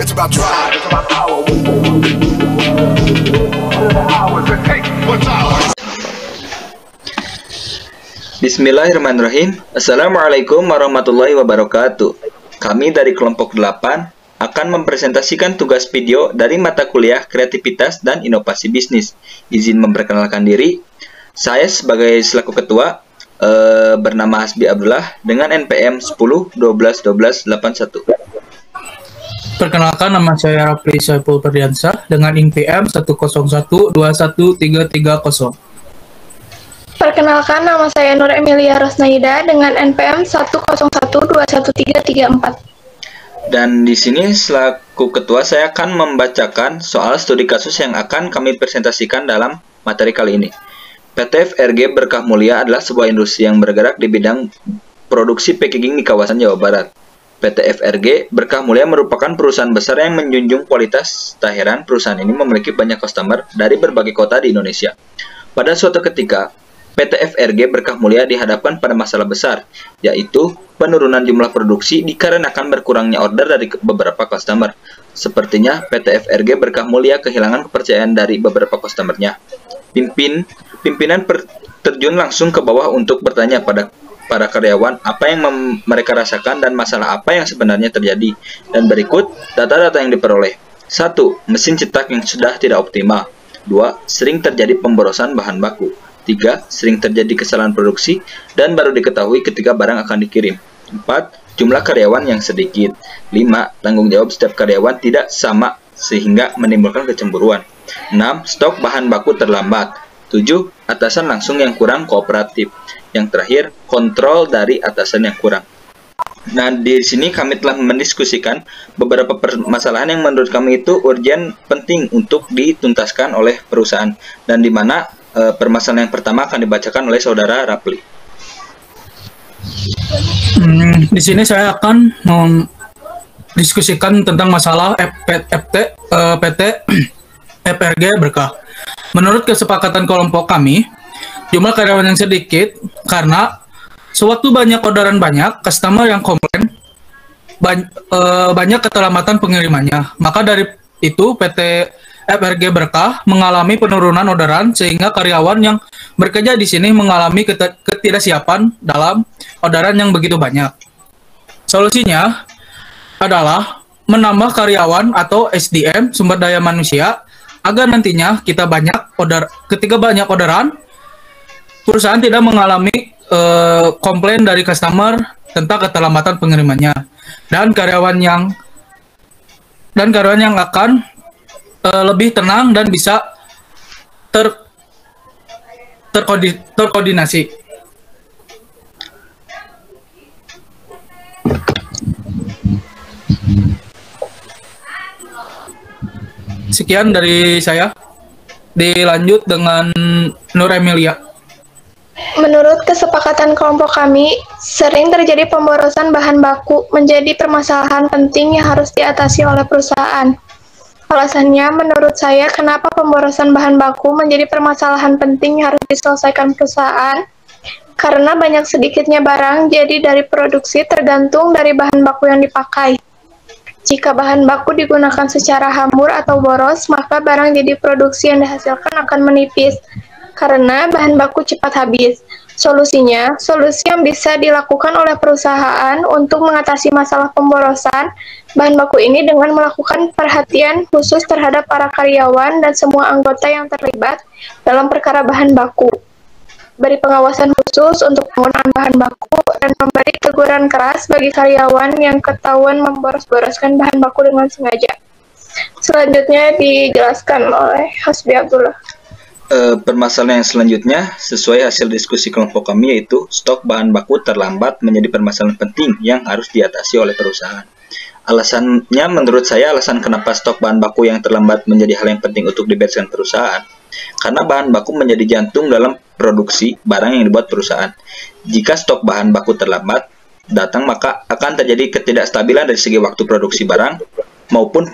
It's about drive. It's about power. Hours it takes. What's ours? Bismillahirrahmanirrahim. Assalamualaikum warahmatullahi wabarakatuh. Kami dari kelompok 8 akan mempresentasikan tugas video dari mata kuliah Kreativitas dan Inovasi Bisnis. Izin memperkenalkan diri. Saya sebagai selaku ketua bernama Hasbi Abdullah dengan NPM 10 12 12 81. Perkenalkan, nama saya Rafli Saiful Ferdiansyah dengan NPM 101 21330. Perkenalkan, nama saya Nur Emilia Rosnaida dengan NPM 101211334. Dan di sini selaku ketua saya akan membacakan soal studi kasus yang akan kami presentasikan dalam materi kali ini. PT FRG Berkah Mulia adalah sebuah industri yang bergerak di bidang produksi packaging di kawasan Jawa Barat. PT FRG Berkah Mulia merupakan perusahaan besar yang menjunjung kualitas. Tak heran perusahaan ini memiliki banyak customer dari berbagai kota di Indonesia. Pada suatu ketika, PT FRG Berkah Mulia dihadapkan pada masalah besar, yaitu penurunan jumlah produksi dikarenakan berkurangnya order dari beberapa customer. Sepertinya PT FRG Berkah Mulia kehilangan kepercayaan dari beberapa customernya. Pimpinan terjun langsung ke bawah untuk bertanya pada para karyawan apa yang mereka rasakan dan masalah apa yang sebenarnya terjadi. Dan berikut data-data yang diperoleh. 1. Mesin cetak yang sudah tidak optimal. 2. Sering terjadi pemborosan bahan baku. 3. Sering terjadi kesalahan produksi dan baru diketahui ketika barang akan dikirim. 4. Jumlah karyawan yang sedikit. 5. Tanggung jawab setiap karyawan tidak sama sehingga menimbulkan kecemburuan. 6. Stok bahan baku terlambat. 7. Atasan langsung yang kurang kooperatif. Yang terakhir, kontrol dari atasan yang kurang. Nah, di sini kami telah mendiskusikan beberapa permasalahan yang menurut kami itu urgent, penting untuk dituntaskan oleh perusahaan. Dan di mana permasalahan yang pertama akan dibacakan oleh saudara Rafli. Di sini saya akan mendiskusikan tentang masalah PT FRG Berkah. Menurut kesepakatan kelompok kami, jumlah karyawan yang sedikit karena sewaktu banyak orderan banyak, customer yang komplain banyak keterlambatan pengirimannya. Maka dari itu PT FRG Berkah mengalami penurunan orderan sehingga karyawan yang bekerja di sini mengalami ketidaksiapan dalam orderan yang begitu banyak. Solusinya adalah menambah karyawan atau SDM, sumber daya manusia, agar nantinya ketika banyak orderan, perusahaan tidak mengalami komplain dari customer tentang keterlambatan pengirimannya, dan karyawan yang akan lebih tenang dan bisa terkoordinasi. Sekian dari saya. Dilanjut dengan Nur Emilia. Menurut kesepakatan kelompok kami, sering terjadi pemborosan bahan baku menjadi permasalahan penting yang harus diatasi oleh perusahaan. Alasannya, menurut saya, kenapa pemborosan bahan baku menjadi permasalahan penting yang harus diselesaikan perusahaan? Karena banyak sedikitnya barang, jadi dari produksi tergantung dari bahan baku yang dipakai. Jika bahan baku digunakan secara hambur atau boros, maka barang jadi produksi yang dihasilkan akan menipis, karena bahan baku cepat habis. Solusinya, solusi yang bisa dilakukan oleh perusahaan untuk mengatasi masalah pemborosan bahan baku ini dengan melakukan perhatian khusus terhadap para karyawan dan semua anggota yang terlibat dalam perkara bahan baku. Beri pengawasan khusus untuk penggunaan bahan baku dan memberi teguran keras bagi karyawan yang ketahuan memboros-boroskan bahan baku dengan sengaja. Selanjutnya dijelaskan oleh Hasbi Abdullah. Permasalahan yang selanjutnya sesuai hasil diskusi kelompok kami, yaitu stok bahan baku terlambat menjadi permasalahan penting yang harus diatasi oleh perusahaan. Alasannya menurut saya, alasan kenapa stok bahan baku yang terlambat menjadi hal yang penting untuk dibereskan perusahaan, karena bahan baku menjadi jantung dalam produksi barang yang dibuat perusahaan. Jika stok bahan baku terlambat datang, maka akan terjadi ketidakstabilan dari segi waktu produksi barang maupun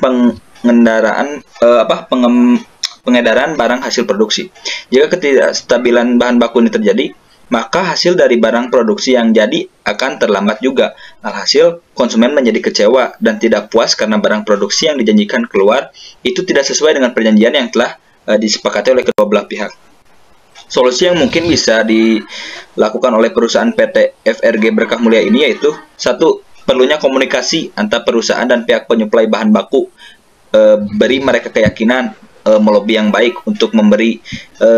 pengedaran barang hasil produksi. Jika ketidakstabilan bahan baku ini terjadi, maka hasil dari barang produksi yang jadi akan terlambat juga. Alhasil, konsumen menjadi kecewa dan tidak puas karena barang produksi yang dijanjikan keluar itu tidak sesuai dengan perjanjian yang telah disepakati oleh kedua belah pihak. Solusi yang mungkin bisa dilakukan oleh perusahaan PT FRG Berkah Mulia ini yaitu: 1. Perlunya komunikasi antar perusahaan dan pihak penyuplai bahan baku. Beri mereka keyakinan melobi yang baik untuk memberi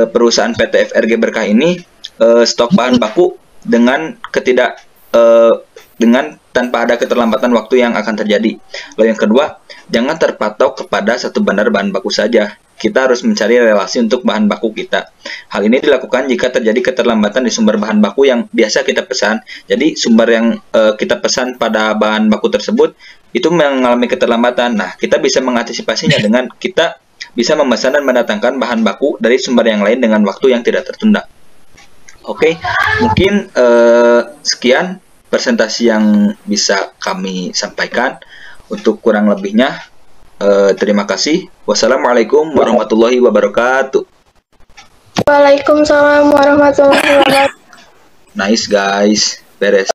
perusahaan PT FRG Berkah ini stok bahan baku dengan tanpa ada keterlambatan waktu yang akan terjadi. Lalu yang kedua, jangan terpatok kepada satu bandar bahan baku saja. Kita harus mencari relasi untuk bahan baku kita. Hal ini dilakukan jika terjadi keterlambatan di sumber bahan baku yang biasa kita pesan. Jadi sumber yang kita pesan pada bahan baku tersebut itu mengalami keterlambatan. Nah, kita bisa mengantisipasinya dengan kita bisa memesan dan mendatangkan bahan baku dari sumber yang lain dengan waktu yang tidak tertunda. Oke, mungkin sekian presentasi yang bisa kami sampaikan. Untuk kurang lebihnya, terima kasih. Wassalamualaikum warahmatullahi wabarakatuh. Waalaikumsalam warahmatullahi wabarakatuh. Nice guys, beres.